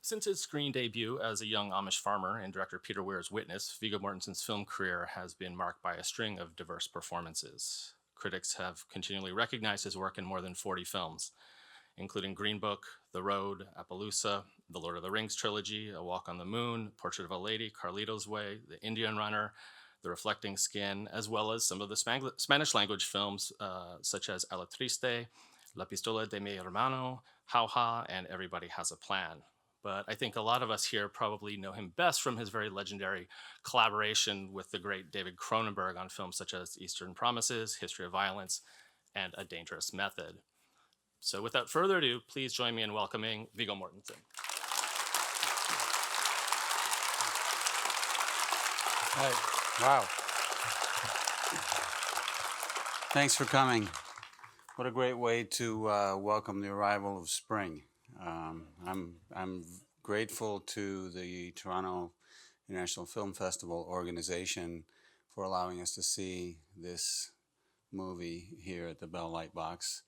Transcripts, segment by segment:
Since his screen debut as a young Amish farmer in director Peter Weir's Witness, Viggo Mortensen's film career has been marked by a string of diverse performances. Critics have continually recognized his work in more than 40 films, including Green Book, The Road, Appaloosa, The Lord of the Rings trilogy, A Walk on the Moon, Portrait of a Lady, Carlito's Way, The Indian Runner, The Reflecting Skin, as well as some of the Spanish language films such as Alatriste, La Pistola de Mi Hermano, How Ha, and Everybody Has a Plan. But I think a lot of us here probably know him best from his very legendary collaboration with the great David Cronenberg on films such as Eastern Promises, History of Violence, and A Dangerous Method. So without further ado, please join me in welcoming Viggo Mortensen. Hey, wow. Thanks for coming. What a great way to welcome the arrival of spring. I'm grateful to the Toronto International Film Festival organization for allowing us to see this movie here at the Bell Lightbox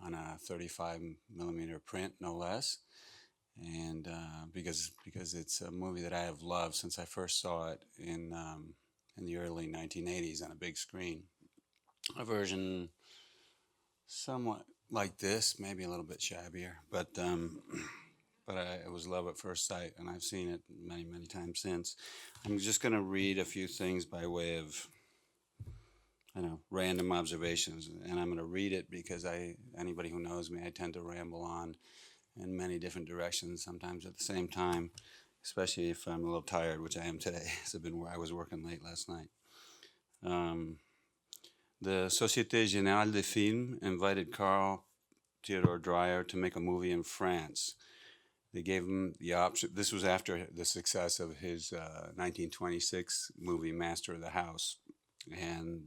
on a 35 millimeter print, no less. And because it's a movie that I have loved since I first saw it in the early 1980s on a big screen. A version somewhat like this, maybe a little bit shabbier, but it was love at first sight, and I've seen it many, many times since. I'm just going to read a few things by way of random observations, and I'm going to read it because anybody who knows me, I tend to ramble on in many different directions, sometimes at the same time, especially if I'm a little tired, which I am today. I was working late last night. The Société Générale des Films invited Carl Theodor Dreyer to make a movie in France. They gave him the option. This was after the success of his 1926 movie Master of the House. And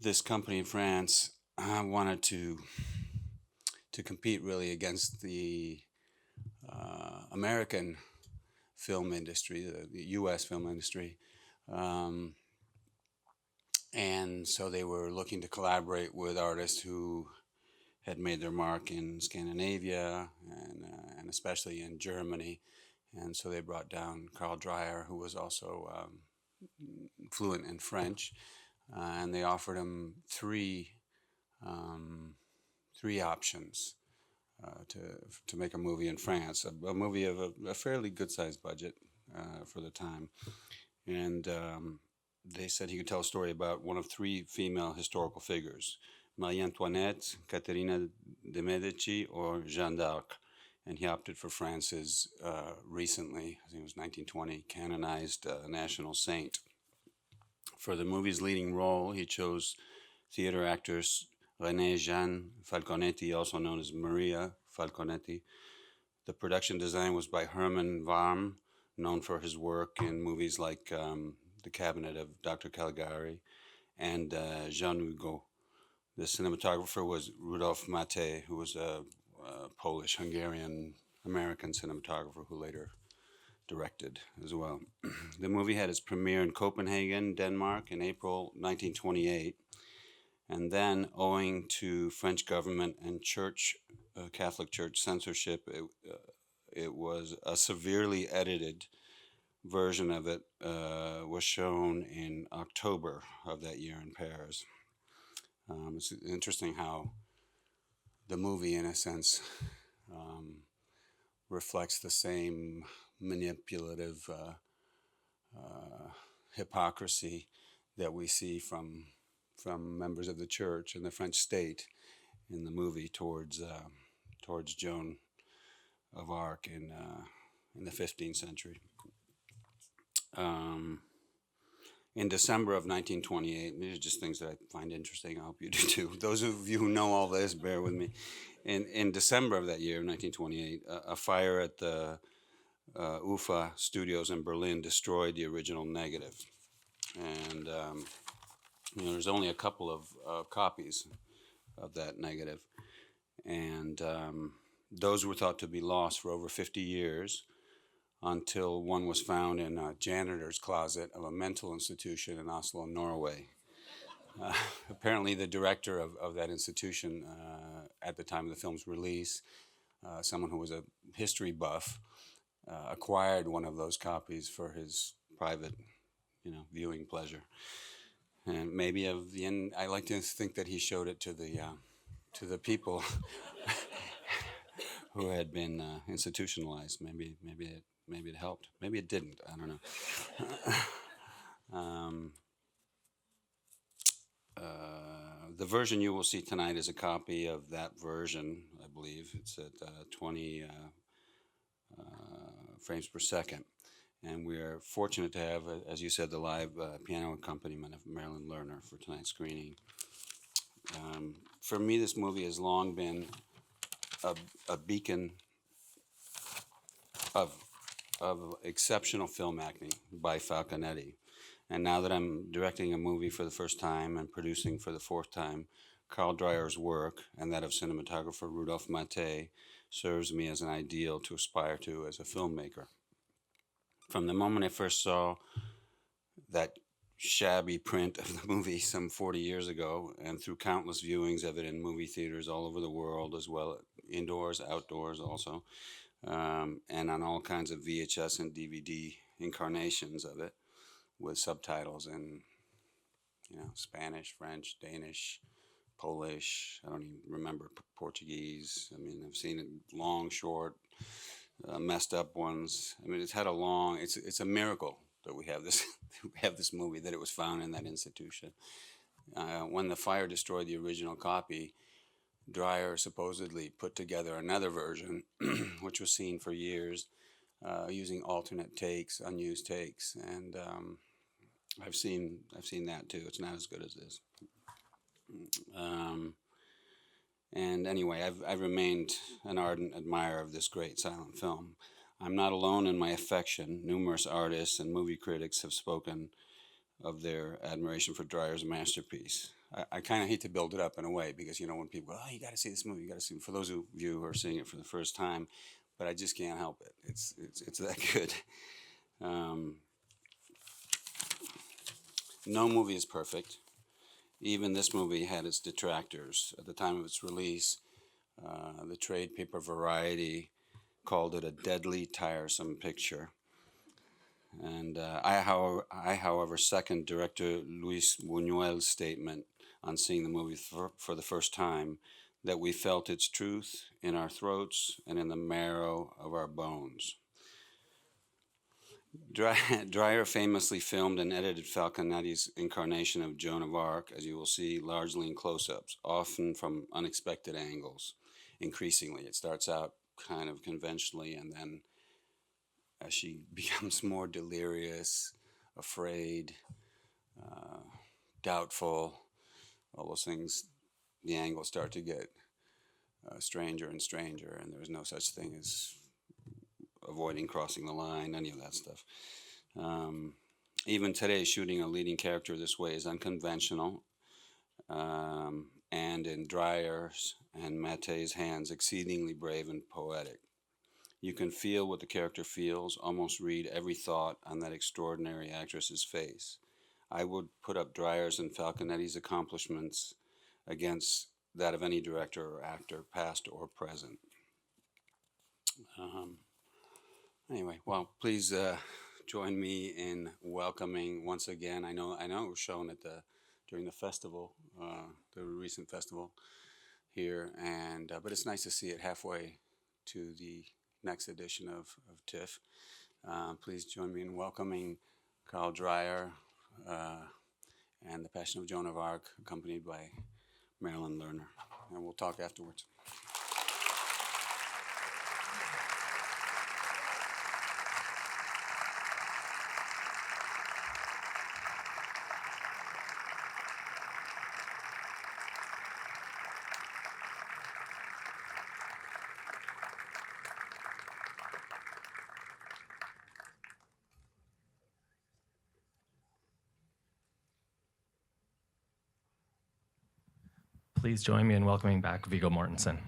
this company in France wanted to compete really against the American film industry, the U.S. film industry. And so they were looking to collaborate with artists who had made their mark in Scandinavia and especially in Germany. And so they brought down Carl Dreyer, who was also fluent in French, and they offered him three options to make a movie in France, a movie of a fairly good-sized budget for the time. And they said he could tell a story about one of three female historical figures, Marie Antoinette, Caterina de' Medici, or Jeanne d'Arc. And he opted for France's recently, I think it was 1920, canonized national saint. For the movie's leading role, he chose theater actress Renée Jeanne Falconetti, also known as Maria Falconetti. The production design was by Herman Warm, known for his work in movies like The Cabinet of Dr. Caligari and Jean Hugo. The cinematographer was Rudolf Mate, who was a Polish-Hungarian-American cinematographer who later directed as well. The movie had its premiere in Copenhagen, Denmark in April 1928. And then, owing to French government and Catholic Church censorship, it was a severely edited version of it was shown in October of that year in Paris. It's interesting how the movie, in a sense, reflects the same manipulative hypocrisy that we see from members of the church and the French state in the movie towards Joan of Arc in the 15th century. In December of 1928, these are just things that I find interesting. I hope you do too. Those of you who know all this, bear with me. In December of that year, 1928, a fire at the UFA studios in Berlin destroyed the original negative. And there's only a couple of copies of that negative. And those were thought to be lost for over 50 years. Until one was found in a janitor's closet of a mental institution in Oslo, Norway. Apparently the director of that institution at the time of the film's release someone who was a history buff, acquired one of those copies for his private, viewing pleasure. And maybe I like to think that he showed it to the people who had been institutionalized. Maybe it helped. Maybe it didn't. I don't know. The version you will see tonight is a copy of that version, I believe. It's at 20 frames per second. And we are fortunate to have, as you said, the live piano accompaniment of Marilyn Lerner for tonight's screening. For me, this movie has long been a beacon of exceptional film acting by Falconetti. And now that I'm directing a movie for the first time and producing for the fourth time, Carl Dreyer's work and that of cinematographer Rudolph Maté serves me as an ideal to aspire to as a filmmaker. From the moment I first saw that shabby print of the movie some 40 years ago, and through countless viewings of it in movie theaters all over the world, as well indoors, outdoors also, and on all kinds of VHS and DVD incarnations of it, with subtitles in, Spanish, French, Danish, Polish. I don't even remember Portuguese. I mean, I've seen it long, short, messed up ones. I mean, it's had a long. It's a miracle that we have this movie, that it was found in that institution. When the fire destroyed the original copy, Dreyer supposedly put together another version, which was seen for years, using alternate takes, unused takes, and I've seen that too. It's not as good as this. And anyway, I've remained an ardent admirer of this great silent film. I'm not alone in my affection. Numerous artists and movie critics have spoken of their admiration for Dreyer's masterpiece. I kind of hate to build it up in a way, because when people go, "Oh, you got to see this movie," you got to see it. For those of you who are seeing it for the first time, but I just can't help it. It's that good. No movie is perfect. Even this movie had its detractors. At the time of its release, the trade paper Variety called it a deadly, tiresome picture. And I, however, second director Luis Buñuel's statement on seeing the movie for the first time, that we felt its truth in our throats and in the marrow of our bones. Dreyer famously filmed and edited Falconetti's incarnation of Joan of Arc, as you will see, largely in close-ups, often from unexpected angles. Increasingly, it starts out kind of conventionally, and then as she becomes more delirious, afraid, doubtful, all those things, the angles start to get stranger and stranger, and there's no such thing as avoiding crossing the line, any of that stuff. Even today, shooting a leading character this way is unconventional, and in Dreyer's and Maté's hands, exceedingly brave and poetic. You can feel what the character feels, almost read every thought on that extraordinary actress's face. I would put up Dreyer's and Falconetti's accomplishments against that of any director or actor, past or present. Anyway, well, please join me in welcoming once again. I know it was shown during the festival, the recent festival here, and but it's nice to see it halfway to the next edition of TIFF. Please join me in welcoming Carl Dreyer and The Passion of Joan of Arc, accompanied by Marilyn Lerner, and we'll talk afterwards. Please join me in welcoming back Viggo Mortensen.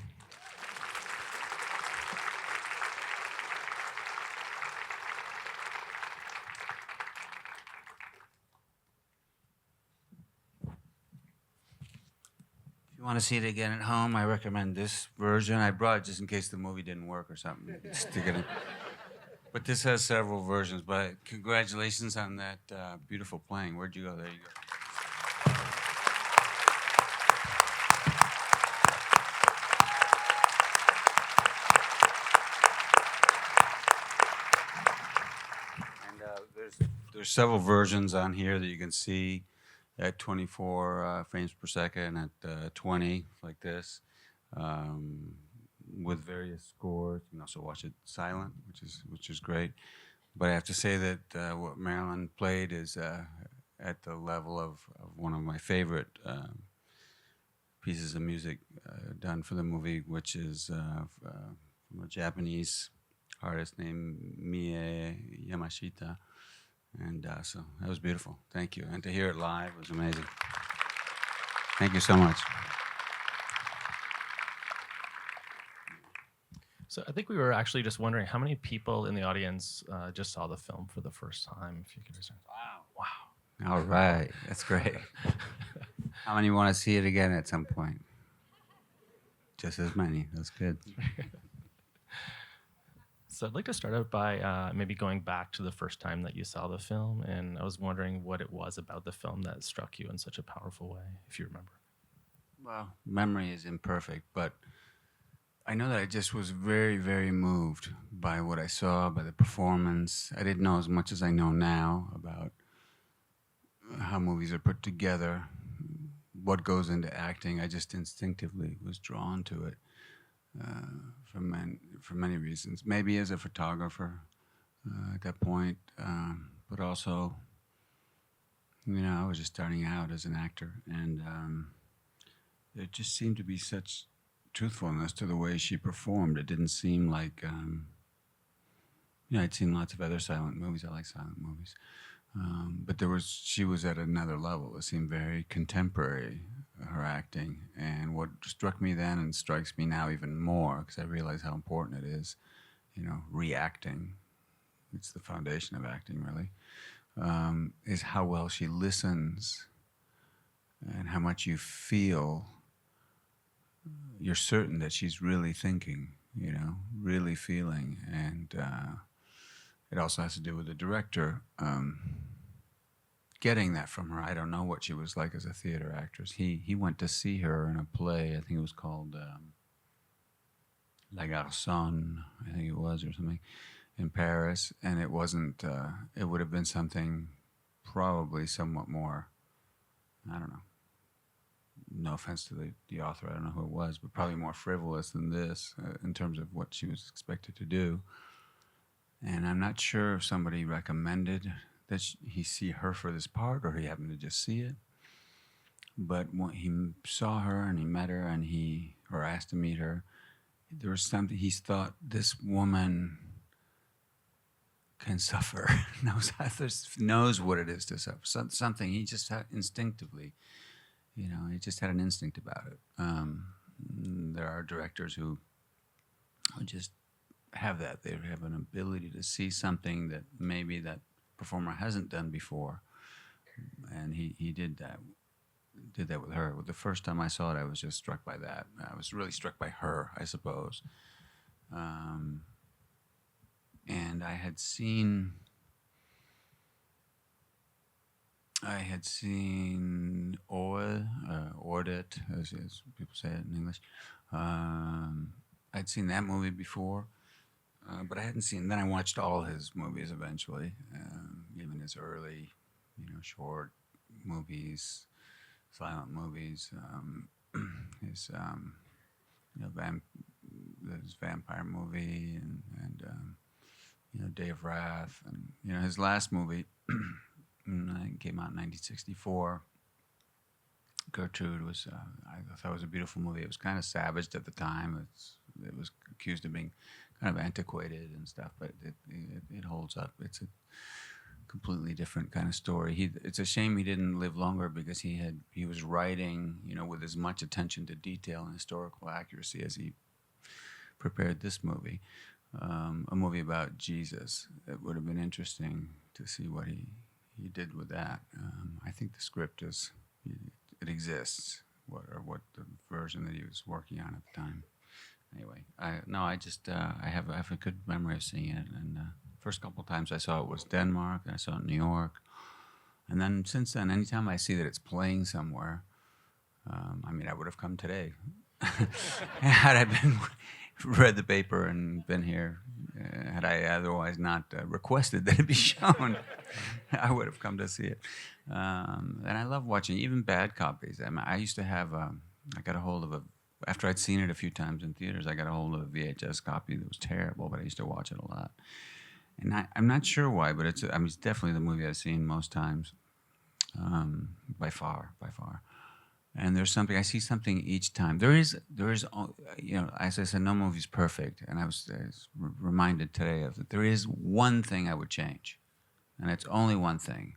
If you want to see it again at home, I recommend this version. I brought it just in case the movie didn't work or something. Stick it in. But this has several versions. But congratulations on that beautiful playing. Where'd you go? There you go. And there's several versions on here that you can see at 24 frames per second, at 20 like this, with various scores. You can also watch it silent, which is great. But I have to say that what Marilyn played is at the level of one of my favorite pieces of music done for the movie, which is from a Japanese artist named Mie Yamashita. And so that was beautiful. Thank you. And to hear it live was amazing. Thank you so much. So I think we were actually just wondering how many people in the audience just saw the film for the first time. If you could just... Wow. All right. That's great. How many want to see it again at some point? Just as many. That's good. So I'd like to start out by maybe going back to the first time that you saw the film, and I was wondering what it was about the film that struck you in such a powerful way, if you remember. Well, memory is imperfect, but I know that I just was very, very moved by what I saw, by the performance. I didn't know as much as I know now about how movies are put together, what goes into acting. I just instinctively was drawn to it. For many reasons. Maybe as a photographer at that point, but also, I was just starting out as an actor, and there just seemed to be such truthfulness to the way she performed. It didn't seem like, I'd seen lots of other silent movies. I like silent movies. But she was at another level. It seemed very contemporary, her acting. And what struck me then and strikes me now even more, because I realize how important it is, reacting. It's the foundation of acting, really, is how well she listens and how much you feel. You're certain that she's really thinking, really feeling. And it also has to do with the director. Getting that from her. I don't know what she was like as a theater actress. He went to see her in a play. I think it was called La Garçonne, I think it was, or something, in Paris. And it wasn't, it would have been something probably somewhat more, I don't know, no offense to the author, I don't know who it was, but probably more frivolous than this in terms of what she was expected to do. And I'm not sure if somebody recommended that he see her for this part, or he happened to just see it. But when he saw her and he met her and or asked to meet her, there was something, he thought, this woman can suffer, knows what it is to suffer. Something he just had instinctively, he just had an instinct about it. There are directors who just have that. They have an ability to see something that maybe that performer hasn't done before, and he did that with her. The first time I saw it, I was just struck by that. I was really struck by her, I suppose. And I had seen Ordet, as people say it in English. I'd seen that movie before. But I hadn't seen. Then I watched all his movies eventually, even his early, short movies, silent movies. His, his vampire movie, and Day of Wrath, and his last movie came out in 1964. Gertrude was. I thought it was a beautiful movie. It was kind of savaged at the time. It was accused of being kind of antiquated and stuff, but it holds up. It's a completely different kind of story. It's a shame he didn't live longer, because he was writing, with as much attention to detail and historical accuracy as he prepared this movie, a movie about Jesus. It would have been interesting to see what he did with that. I think the script it exists, what the version that he was working on at the time. Anyway, I have a good memory of seeing it, and first couple of times I saw it was Denmark, and I saw it in New York, and then since then, anytime I see that it's playing somewhere, I mean, I would have come today had I been read the paper and been here. Had I otherwise not requested that it be shown, I would have come to see it. And I love watching even bad copies. I mean, I used to have. I got a hold of a. After I'd seen it a few times in theaters, I got a hold of a VHS copy that was terrible, but I used to watch it a lot. And I'm not sure why, but it's definitely the movie I've seen most times, by far. And there's something, I see something each time. There is, as I said, no movie's perfect. And I was reminded today of that. There is one thing I would change, and it's only one thing.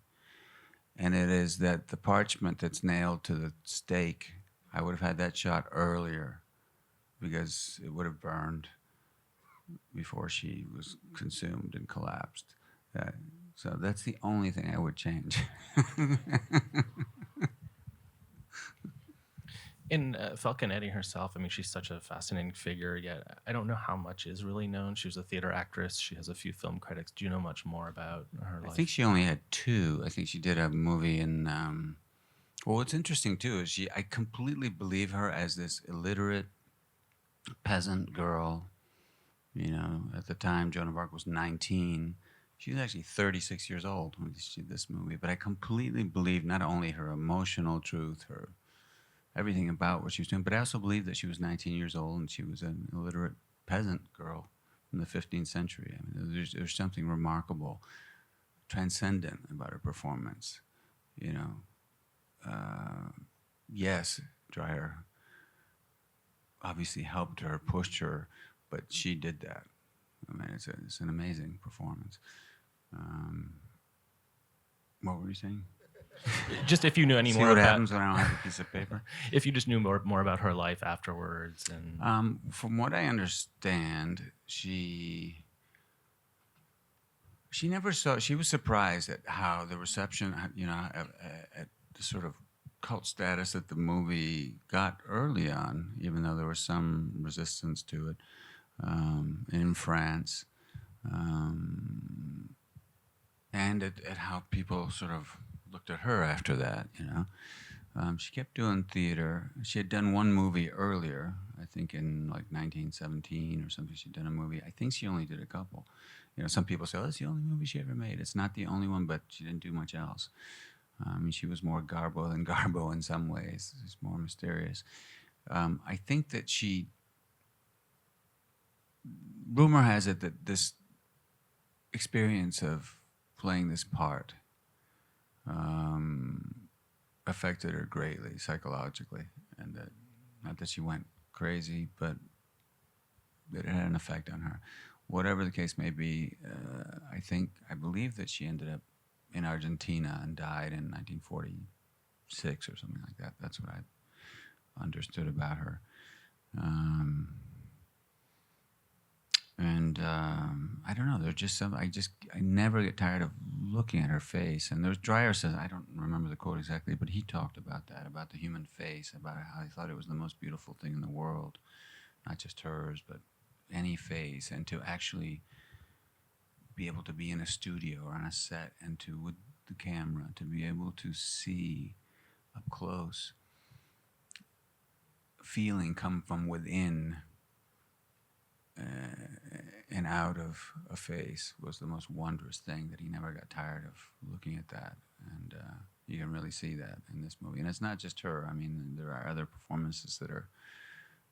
And it is that the parchment that's nailed to the stake, I would have had that shot earlier, because it would have burned before she was consumed and collapsed. So that's the only thing I would change. In Falconetti herself, I mean, she's such a fascinating figure, yet I don't know how much is really known. She was a theater actress. She has a few film credits. Do you know much more about her life? I think she only had two. I think she did a movie in... well, what's interesting, too, is I completely believe her as this illiterate peasant girl. You know, at the time, Joan of Arc was 19. She was actually 36 years old when she did this movie. But I completely believe not only her emotional truth, her everything about what she was doing, but I also believe that she was 19 years old and she was an illiterate peasant girl from the 15th century. I mean, there's something remarkable, transcendent about her performance. You know, yes, Dreyer obviously helped her, pushed her, but she did that. I mean, it's an amazing performance. What were you saying? Just if you knew any See more what about, happens when I don't have a piece of paper? if you just knew more about her life afterwards, and From what I understand, she never saw. She was surprised at how the reception, you know, at the sort of cult status that the movie got early on, even though there was some resistance to it in France, and at how people sort of looked at her after that, you know. She kept doing theater. She had done one movie earlier, I think in like 1917 or something. She'd done a movie. I think she only did a couple. You know, some people say, oh, that's the only movie she ever made. It's not the only one, but she didn't do much else. I mean, she was more Garbo than Garbo in some ways. She's more mysterious. I think that rumor has it that this experience of playing this part affected her greatly psychologically, and that not that she went crazy, but that it had an effect on her. Whatever the case may be, I believe that she ended up in Argentina and died in 1946 or something like that. That's what I understood about her. I don't know. There's just some. I never get tired of looking at her face. And there's Dreyer says, I don't remember the quote exactly, but he talked about that, about the human face, about how he thought it was the most beautiful thing in the world, not just hers, but any face, and to actually be able to be in a studio or on a set, and to with the camera to be able to see up close feeling come from within. And out of a face was the most wondrous thing, that he never got tired of looking at that. And you can really see that in this movie. And it's not just her. I mean, there are other performances that are,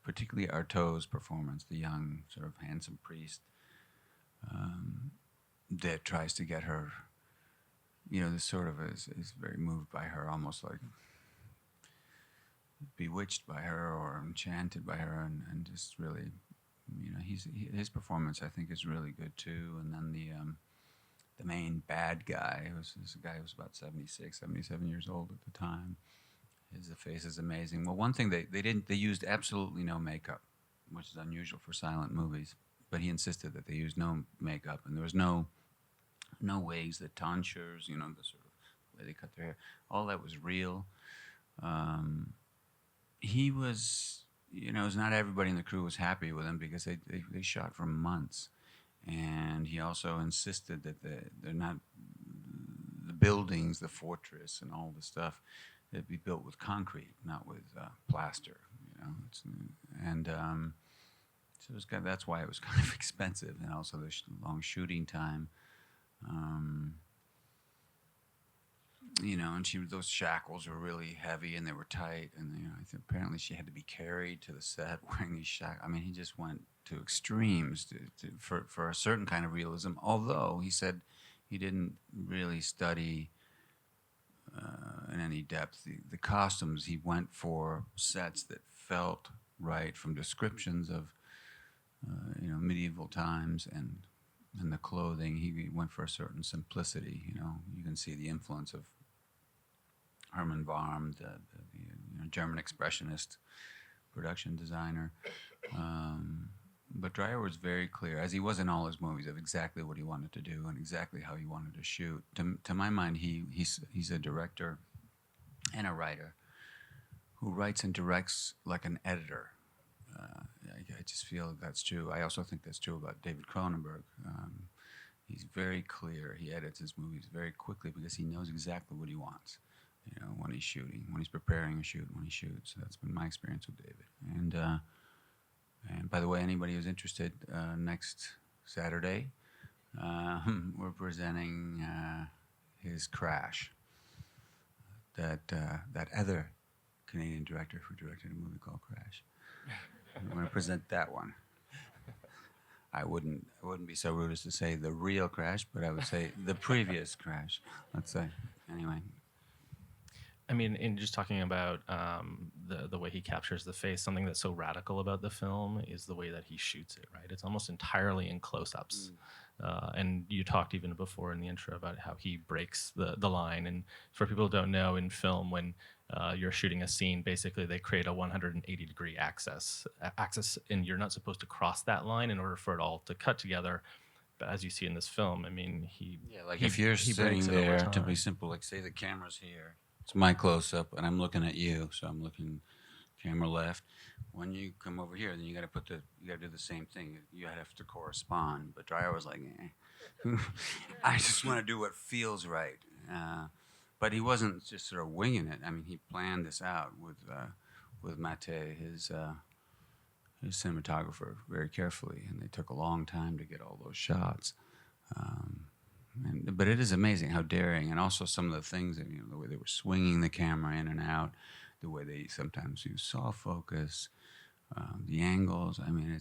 particularly Artaud's performance, the young, sort of handsome priest, that tries to get her, you know, this sort of is very moved by her, almost like bewitched by her or enchanted by her, and just really, you know, his performance I think is really good too. And then the main bad guy was a guy who was about 76, 77 years old at the time. His face is amazing. Well, one thing they used absolutely no makeup, which is unusual for silent movies. But he insisted that they used no makeup, and there was no wigs, the tonsures, you know, the sort of way they cut their hair. All that was real. he was, you know, it was not everybody in the crew was happy with him because they shot for months, and he also insisted that they're not the buildings, the fortress, and all the stuff that be built with concrete, not with plaster. You know, and so it was that's why it was kind of expensive, and also the long shooting time. You know, and those shackles were really heavy and they were tight, and you know, I think apparently she had to be carried to the set wearing these shackles. I mean, he just went to extremes for a certain kind of realism. Although he said he didn't really study in any depth the costumes. He went for sets that felt right from descriptions of you know, medieval times, and the clothing. He went for a certain simplicity. You know, you can see the influence of Herman Baum, the you know, German expressionist production designer. But Dreyer was very clear, as he was in all his movies, of exactly what he wanted to do and exactly how he wanted to shoot. To my mind, he's a director and a writer who writes and directs like an editor. I just feel that's true. I also think that's true about David Cronenberg. He's very clear. He edits his movies very quickly because he knows exactly what he wants. You know, when he's shooting, when he's preparing a shoot, when he shoots. That's been my experience with David. And by the way, anybody who's interested, next Saturday, we're presenting his Crash. That other Canadian director who directed a movie called Crash. I'm going to present that one. I wouldn't be so rude as to say the real Crash, but I would say the previous Crash. Let's say anyway. I mean, in just talking about the way he captures the face, something that's so radical about the film is the way that he shoots it, right? It's almost entirely in close-ups. And you talked even before in the intro about how he breaks the line. And for people who don't know, in film, when you're shooting a scene, basically they create a 180-degree axis, and you're not supposed to cross that line in order for it all to cut together. But as you see in this film, I mean, if you're he sitting breaks it over there, to be time. simple, like say the camera's here, it's my close-up, and I'm looking at you, so I'm looking camera left. When you come over here, then you got to do the same thing. You have to correspond. But Dreyer was like, I just want to do what feels right. But he wasn't just sort of winging it. I mean, he planned this out with Maté, his cinematographer, very carefully, and they took a long time to get all those shots. But it is amazing how daring, and also some of the things that, you know, the way they were swinging the camera in and out, the way they sometimes use soft focus, the angles. I mean,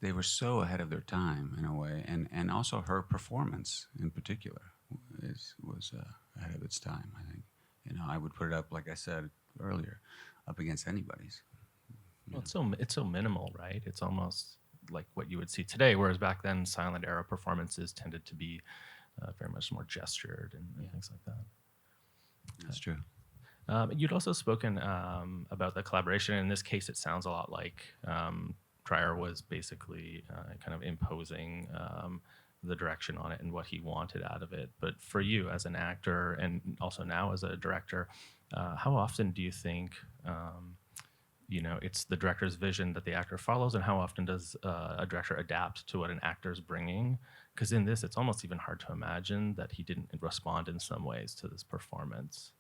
they were so ahead of their time in a way, and also her performance in particular was ahead of its time. I think, you know, I would put it up, like I said earlier, up against anybody's. Well, it's so minimal, right? It's almost like what you would see today, whereas back then, silent era performances tended to be very much more gestured and things like that. That's true. You'd also spoken about the collaboration. In this case, it sounds a lot like Dreyer was basically kind of imposing the direction on it and what he wanted out of it. But for you as an actor and also now as a director, how often do you think you know, it's the director's vision that the actor follows, and how often does a director adapt to what an actor's bringing? Because in this, it's almost even hard to imagine that he didn't respond in some ways to this performance.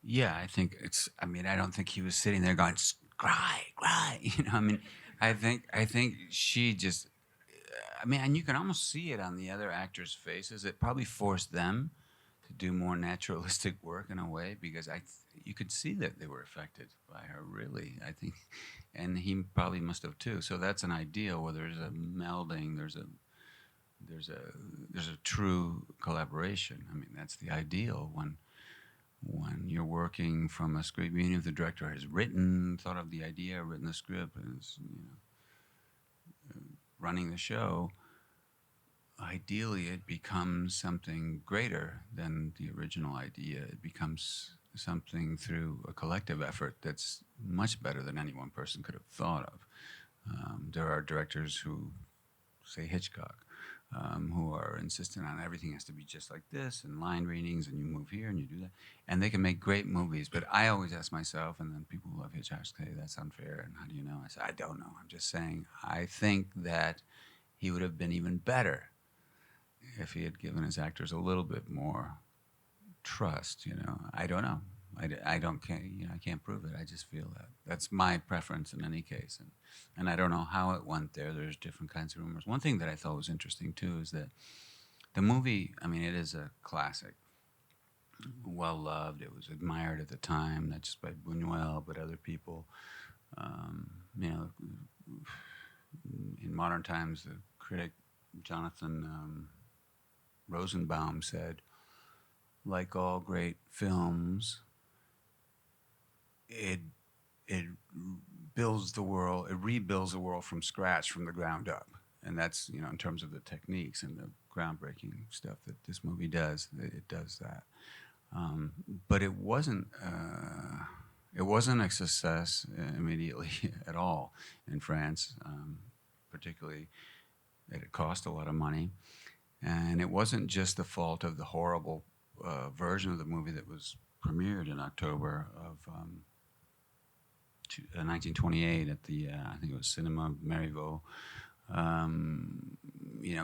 Yeah, I think I mean, I don't think he was sitting there going, cry. You know, I mean, I think she just, I mean, and you can almost see it on the other actors' faces. It probably forced them to do more naturalistic work in a way, because you could see that they were affected by her, really, I think, and he probably must have too. So that's an ideal where there's a melding, there's a true collaboration. I mean, that's the ideal when you're working from a script, even if the director has thought of the idea, written the script, and is, you know, running the show. Ideally, it becomes something greater than the original idea. It becomes something through a collective effort that's much better than any one person could have thought of. There are directors who, say Hitchcock, who are insistent on everything has to be just like this, and line readings, and you move here and you do that. And they can make great movies, but I always ask myself, and then people who love Hitchhiker's say, that's unfair, and how do you know? I say, I don't know. I'm just saying, I think that he would have been even better if he had given his actors a little bit more trust, I don't know. I don't I can't prove it. I just feel that. That's my preference in any case. And I don't know how it went there. There's different kinds of rumors. One thing that I thought was interesting, too, is that the movie, I mean, it is a classic. Well-loved. It was admired at the time, not just by Buñuel, but other people. In modern times, the critic Jonathan Rosenbaum said, like all great films, it builds the world, it rebuilds the world from scratch, from the ground up. And that's, in terms of the techniques and the groundbreaking stuff that this movie does, it does that. But it wasn't a success immediately at all in France, particularly that it cost a lot of money. And it wasn't just the fault of the horrible version of the movie that was premiered in October of 1928 at the, I think it was Cinema Marivaux,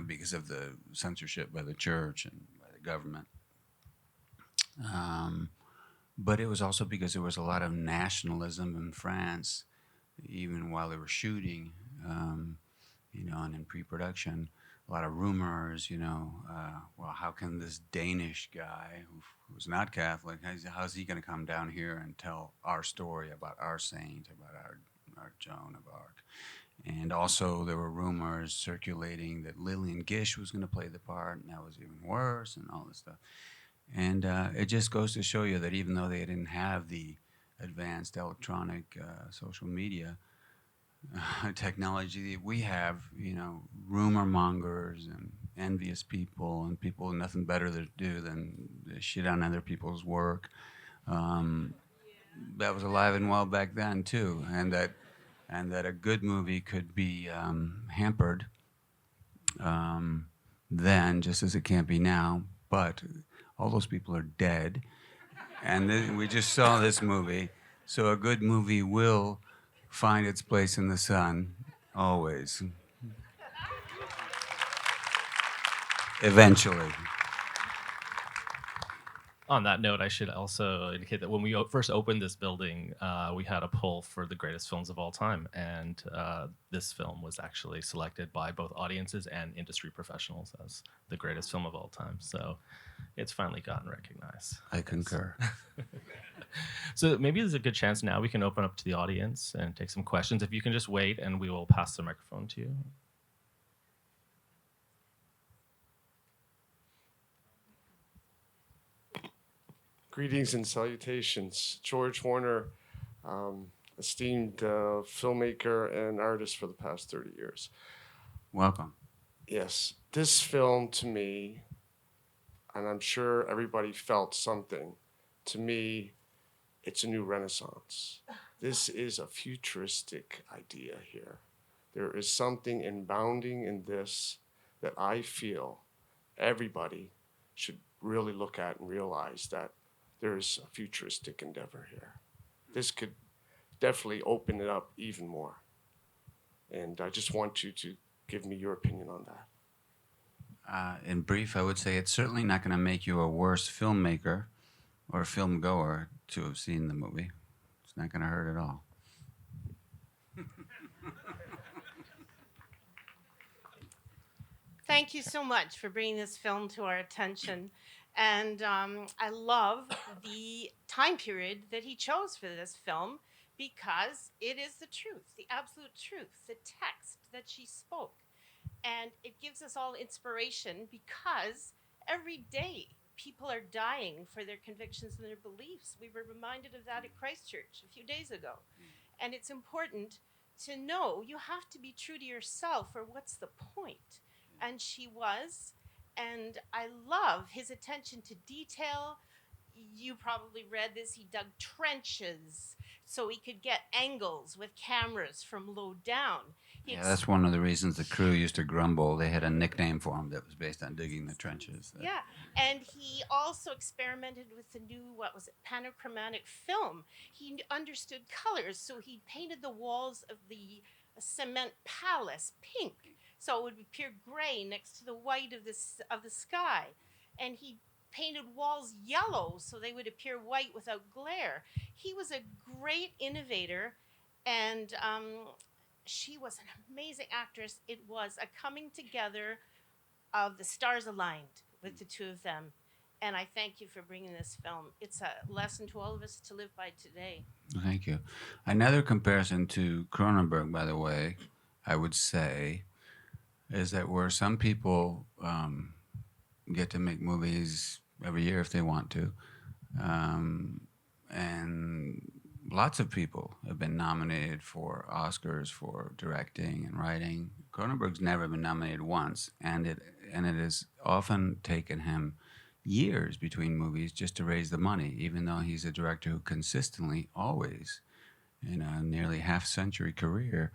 because of the censorship by the church and by the government. But it was also because there was a lot of nationalism in France, even while they were shooting, and in pre-production. A lot of rumors, well, how can this Danish guy who's not Catholic, how's he going to come down here and tell our story about our saint, about our Joan of Arc? And also there were rumors circulating that Lillian Gish was going to play the part, and that was even worse, and all this stuff. And it just goes to show you that even though they didn't have the advanced electronic social media technology that we have, rumor mongers and envious people and people with nothing better to do than shit on other people's work. That was alive and well back then too, and that a good movie could be hampered then, just as it can't be now. But all those people are dead, and we just saw this movie, so a good movie will find its place in the sun, always. Eventually. On that note, I should also indicate that when we first opened this building, we had a poll for the greatest films of all time, and this film was actually selected by both audiences and industry professionals as the greatest film of all time. So it's finally gotten recognized. I concur. So maybe there's a good chance now we can open up to the audience and take some questions. If you can just wait, and we will pass the microphone to you. Greetings and salutations. George Warner, esteemed filmmaker and artist for the past 30 years. Welcome. Yes, this film to me, and I'm sure everybody felt something, to me, it's a new renaissance. This is a futuristic idea here. There is something inbounding in this that I feel everybody should really look at and realize that there is a futuristic endeavor here. This could definitely open it up even more. And I just want you to give me your opinion on that. In brief, I would say it's certainly not going to make you a worse filmmaker or a film goer to have seen the movie. It's not going to hurt at all. Thank you so much for bringing this film to our attention. And I love the time period that he chose for this film, because it is the truth, the absolute truth, the text that she spoke. And it gives us all inspiration, because every day people are dying for their convictions and their beliefs. We were reminded of that at Christchurch a few days ago. And it's important to know you have to be true to yourself, or what's the point? And she was. And I love his attention to detail. You probably read this. He dug trenches so he could get angles with cameras from low down. Yeah, that's one of the reasons the crew used to grumble. They had a nickname for him that was based on digging the trenches. Yeah, and he also experimented with the new, what was it, panachromatic film. He understood colors, so he painted the walls of the cement palace pink, so it would appear gray next to the white of the sky. And he painted walls yellow, so they would appear white without glare. He was a great innovator, and she was an amazing actress. It was a coming together of the stars aligned with the two of them. And I thank you for bringing this film. It's a lesson to all of us to live by today. Thank you. Another comparison to Cronenberg, by the way, I would say, is that where some people get to make movies every year if they want to, and lots of people have been nominated for Oscars for directing and writing. Cronenberg's never been nominated once, and it has often taken him years between movies just to raise the money, even though he's a director who consistently, always, in a nearly half-century career,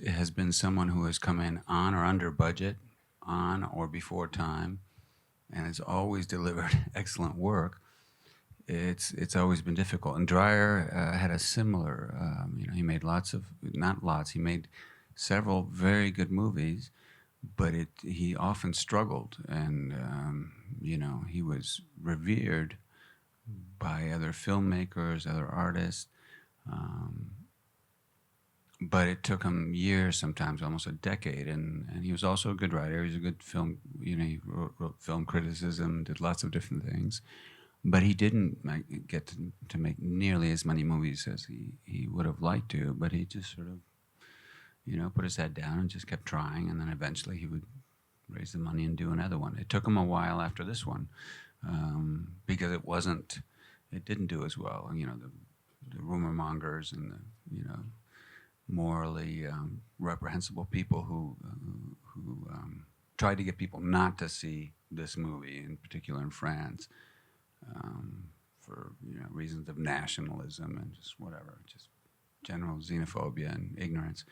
has been someone who has come in on or under budget, on or before time, and has always delivered excellent work. It's always been difficult. And Dreyer had a similar, he made he made several very good movies, but he often struggled, and he was revered by other filmmakers, other artists, but it took him years, sometimes almost a decade, and he was also a good writer. He was a good film, he wrote film criticism, did lots of different things, but he didn't get to make nearly as many movies as he would have liked to, but he just sort of put his head down and just kept trying, and then eventually he would raise the money and do another one. It took him a while after this one, because it didn't do as well. The rumor mongers and the morally reprehensible people who tried to get people not to see this movie, in particular in France, for reasons of nationalism and just whatever, just general xenophobia and ignorance.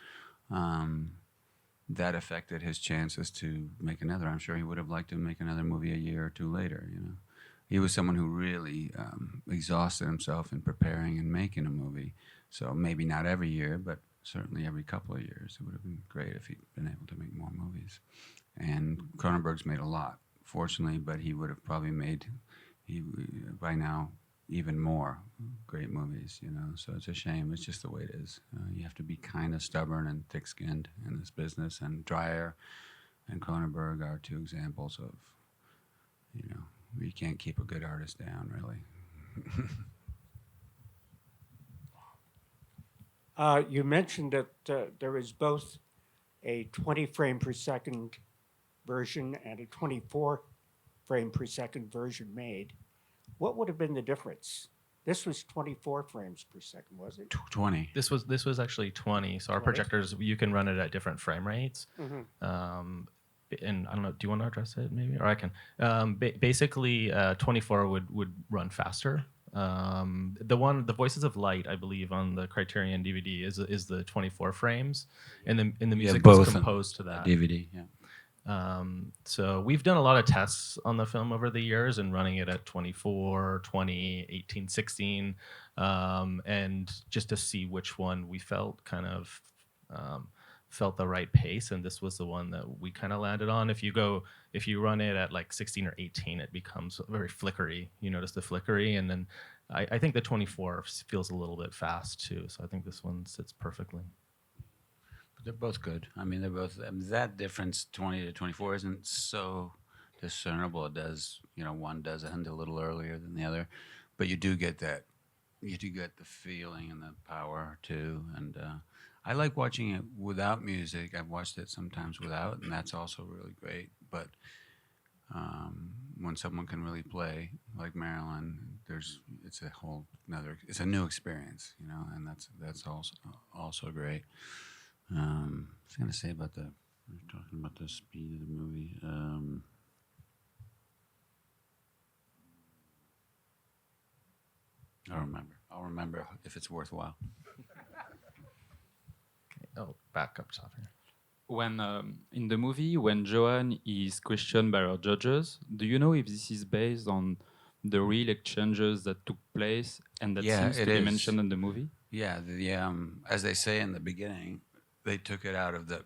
That affected his chances to make another. I'm sure he would have liked to make another movie a year or two later. He was someone who really exhausted himself in preparing and making a movie. So maybe not every year, but certainly every couple of years. It would have been great if he'd been able to make more movies. And Cronenberg's made a lot, fortunately, but he would have probably made, by now, even more great movies, So it's a shame. It's just the way it is. You have to be kind of stubborn and thick-skinned in this business. And Dreyer and Cronenberg are two examples of, you can't keep a good artist down, really. You mentioned that there is both a 20 frame per second version and a 24 frame per second version made. What would have been the difference? This was 24 frames per second, was it? 20. This was actually 20. So our 20? projectors, you can run it at different frame rates. Mm-hmm. And I don't know, do you want to address it maybe? Or I can. Basically, 24 would run faster. The Voices of Light, I believe, on the Criterion DVD is the 24 frames, and the music was composed to that DVD. Yeah. So we've done a lot of tests on the film over the years and running it at 24, 20, 18, 16, and just to see which one we felt felt the right pace, and this was the one that we kind of landed on. If you run it at like 16 or 18, it becomes very flickery. You notice the flickery, and then I think the 24 feels a little bit fast too. So I think this one sits perfectly. But they're both good. I mean, they're both. That difference, 20 to 24, isn't so discernible. It does, one does end a little earlier than the other, but you do get that. You do get the feeling and the power too, and. I like watching it without music. I've watched it sometimes without, and that's also really great. But when someone can really play, like Marilyn, it's a new experience, and that's also great. I was going to say about we're talking about the speed of the movie. I'll remember if it's worthwhile. Oh, back up top here. When in the movie, when JOAN is questioned by her judges, do you know if this is based on the real exchanges that took place and that Yeah, seems to it be is. mentioned in the movie? Yeah, as they say in the beginning, they took it out of the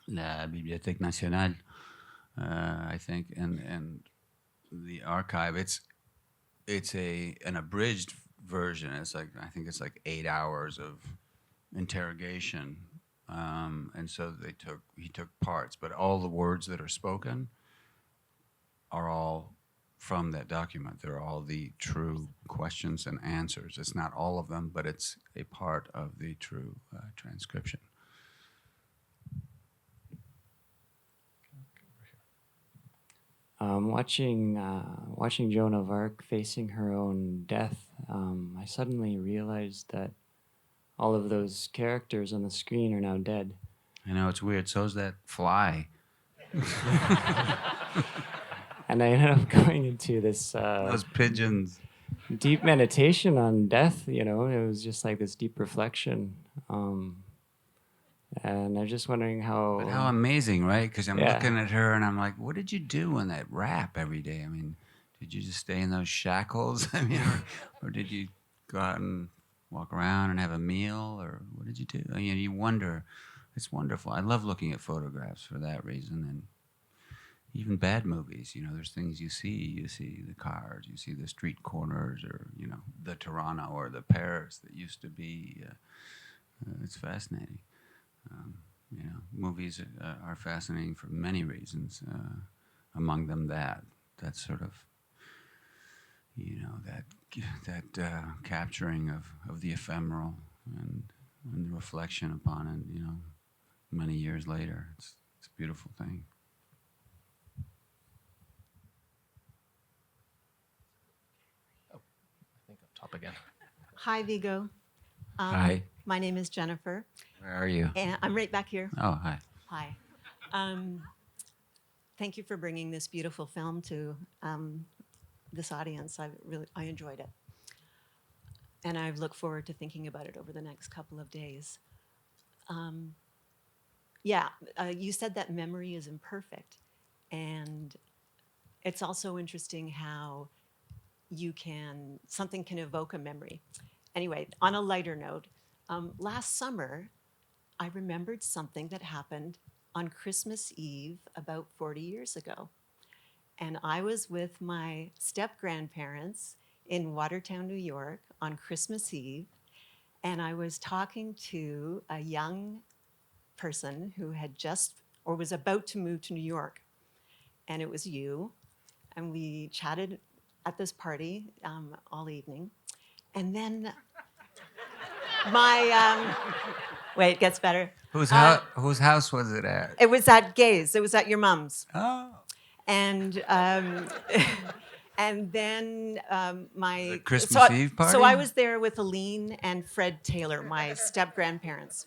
La Bibliothèque Nationale, I think, and the archive. It's an abridged version. I think it's like 8 hours of interrogation, and so he took parts, but all the words that are spoken are all from that document. They're all the true questions and answers. It's not all of them, but it's a part of the true transcription. Watching Joan of Arc facing her own death, I suddenly realized that all of those characters on the screen are now dead. I know, it's weird. So's that fly. And I ended up going into this Those pigeons. deep meditation on death. You know, it was just like this deep reflection. And I'm just wondering how. But how amazing, right? Because I'm Yeah. looking at her and I'm like, what did you do in that rap every day? I mean, did you just stay in those shackles? I mean, or did you go out and walk around and have a meal? Or what did you do? I mean, you wonder. It's wonderful. I love looking at photographs for that reason. And even bad movies, you know, there's things you see. You see the cars, you see the street corners, or, you know, the Toronto or the Paris that used to be. It's fascinating. You know, movies are fascinating for many reasons. Among them, that sort of, you know, that capturing of the ephemeral and the reflection upon it. You know, many years later, it's a beautiful thing. I think up top again. Hi, Viggo. Hi. My name is Jennifer, Where are you? and I'm right back here. Oh, hi. Hi. Thank you for bringing this beautiful film to this audience. I enjoyed it, and I look forward to thinking about it over the next couple of days. You said that memory is imperfect, and it's also interesting how something can evoke a memory. Anyway, on a lighter note, last summer, I remembered something that happened on Christmas Eve about 40 years ago. And I was with my step-grandparents in Watertown, New York on Christmas Eve, and I was talking to a young person who had just or was about to move to New York. And it was you, and we chatted at this party all evening. And then wait, it gets better. Whose house was it at? It was at Gay's. It was at your mom's. Oh. And and then my The Christmas Eve party? So I was there with Aline and Fred Taylor, my step-grandparents.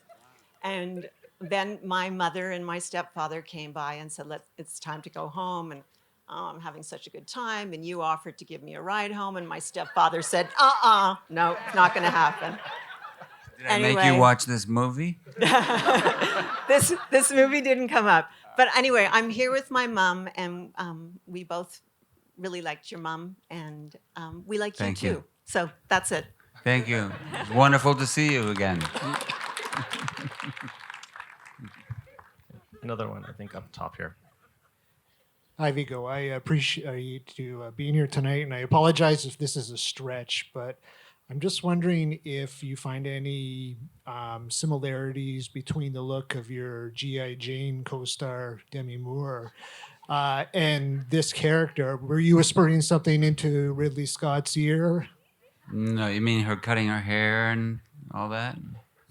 And then my mother and my stepfather came by and said, it's time to go home. And I'm having such a good time. And you offered to give me a ride home. And my stepfather said, no, it's not going to happen. Did I make you watch this movie? This movie didn't come up. But anyway, I'm here with my mom, and we both really liked your mom, and we like you Thank too. you. So that's it. Thank you. It's wonderful to see you again. Another one, I think, up top here. Hi, Viggo. I appreciate you being here tonight, and I apologize if this is a stretch, but I'm just wondering if you find any similarities between the look of your G.I. Jane co-star, Demi Moore, and this character. Were you whispering something into Ridley Scott's ear? No, you mean her cutting her hair and all that?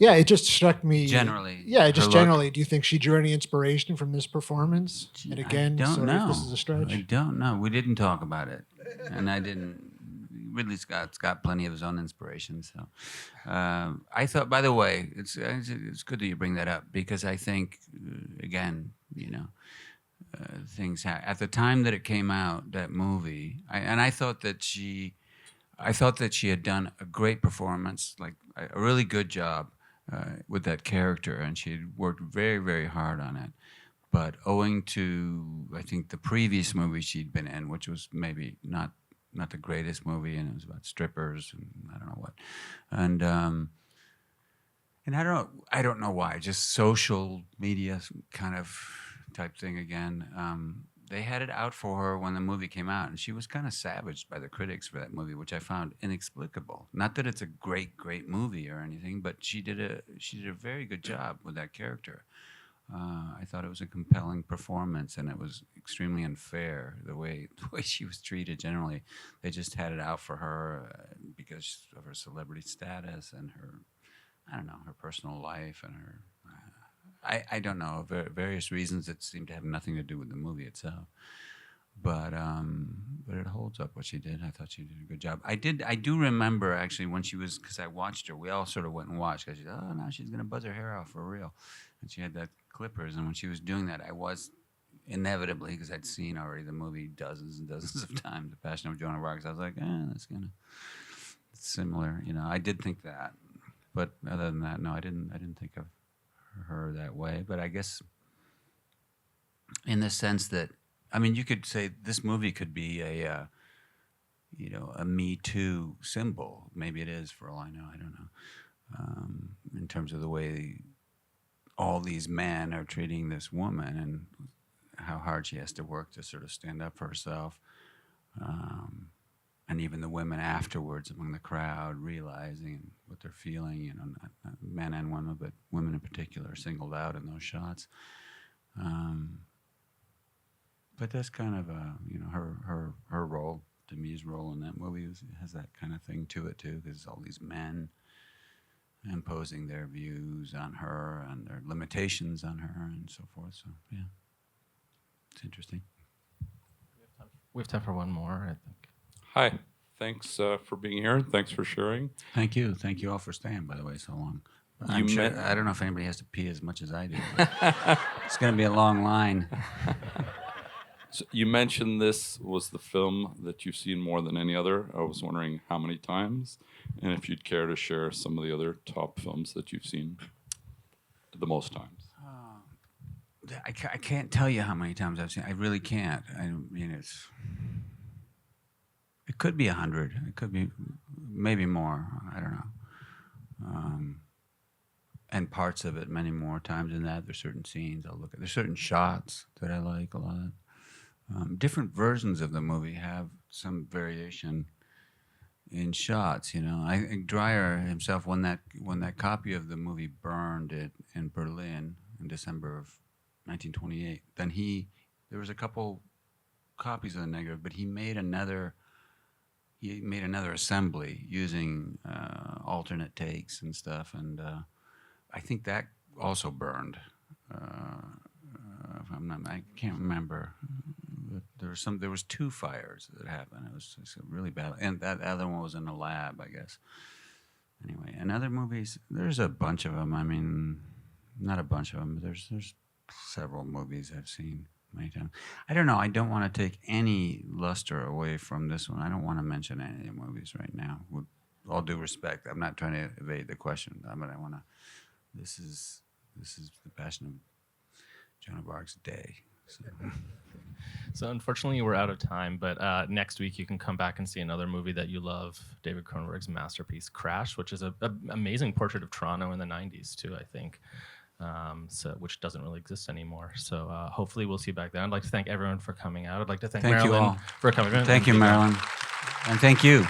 Yeah, it just struck me. Generally, Yeah, just her look. generally. Do you think she drew any inspiration from this performance? And again, I don't sorry know. if this is a stretch. I don't know. We didn't talk about it, and I didn't. Ridley Scott's got plenty of his own inspiration. So, I thought. By the way, it's good that you bring that up because I think, again, you know, things at the time that it came out, that movie, I thought that she had done a great performance, like a really good job. with that character, and she had worked very, very hard on it. But owing to, I think, the previous movie she'd been in, which was maybe not the greatest movie, and it was about strippers and I don't know what, and I don't know why, just social media kind of type thing again. They had it out for her when the movie came out, and she was kind of savaged by the critics for that movie, which I found inexplicable. Not that it's a great movie or anything, but she did a very good job with that character. I thought it was a compelling performance, and it was extremely unfair the way she was treated. Generally, they just had it out for her because of her celebrity status and her, I don't know, her personal life and her. I don't know, various reasons that seem to have nothing to do with the movie itself. But it holds up what she did. I thought she did a good job. I do remember actually when she was, because I watched her. We all sort of went and watched because she said, "Oh, now she's gonna buzz her hair off for real," and she had that clippers. And when she was doing that, I was inevitably, because I'd seen already the movie dozens and dozens of times, The Passion of Joan of Arc. I was like, that's gonna similar. I did think that, but other than that, no, I didn't think of her that way. But I guess in the sense that, I mean, you could say this movie could be a Me Too symbol. Maybe it is, for all I know. I don't know. In terms of the way all these men are treating this woman and how hard she has to work to sort of stand up for herself. And even the women afterwards among the crowd realizing what they're feeling, not men and women, but women in particular are singled out in those shots. But that's kind of her role, Demi's role in that movie has that kind of thing to it too, because all these men imposing their views on her and their limitations on her and so forth. So yeah, it's interesting. We have time for one more, I think. Hi, thanks for being here. Thanks for sharing. Thank you all for staying, by the way, so long. I don't know if anybody has to pee as much as I do. It's going to be a long line. So you mentioned this was the film that you've seen more than any other. I was wondering how many times, and if you'd care to share some of the other top films that you've seen the most times. I can't tell you how many times I've seen it. I really can't. I mean, it could be 100. It could be maybe more. I don't know. And parts of it many more times than that. There's certain scenes I'll look at. There's certain shots that I like a lot. Different versions of the movie have some variation in shots. I think Dreyer himself, when that copy of the movie burned in Berlin in December of 1928, then there was a couple copies of the negative, but he made another assembly using alternate takes and stuff, and I think that also burned. I can't remember. But there was 2 fires that happened. It was really bad, and that other one was in the lab, I guess. Anyway, and other movies, there's a bunch of them. I mean, not a bunch of them, but there's several movies I've seen many times. I don't know. I don't want to take any luster away from this one. I don't want to mention any of the movies right now. With all due respect, I'm not trying to evade the question, but I want to. This is The Passion of Joan of Arc's day. So unfortunately, we're out of time. But next week, you can come back and see another movie that you love, David Cronenberg's masterpiece, Crash, which is an amazing portrait of Toronto in the 90s, too, I think. Which doesn't really exist anymore. So hopefully we'll see you back there. I'd like to thank everyone for coming out. I'd like to thank Marilyn you all for coming. Thank you, Marilyn. And thank you.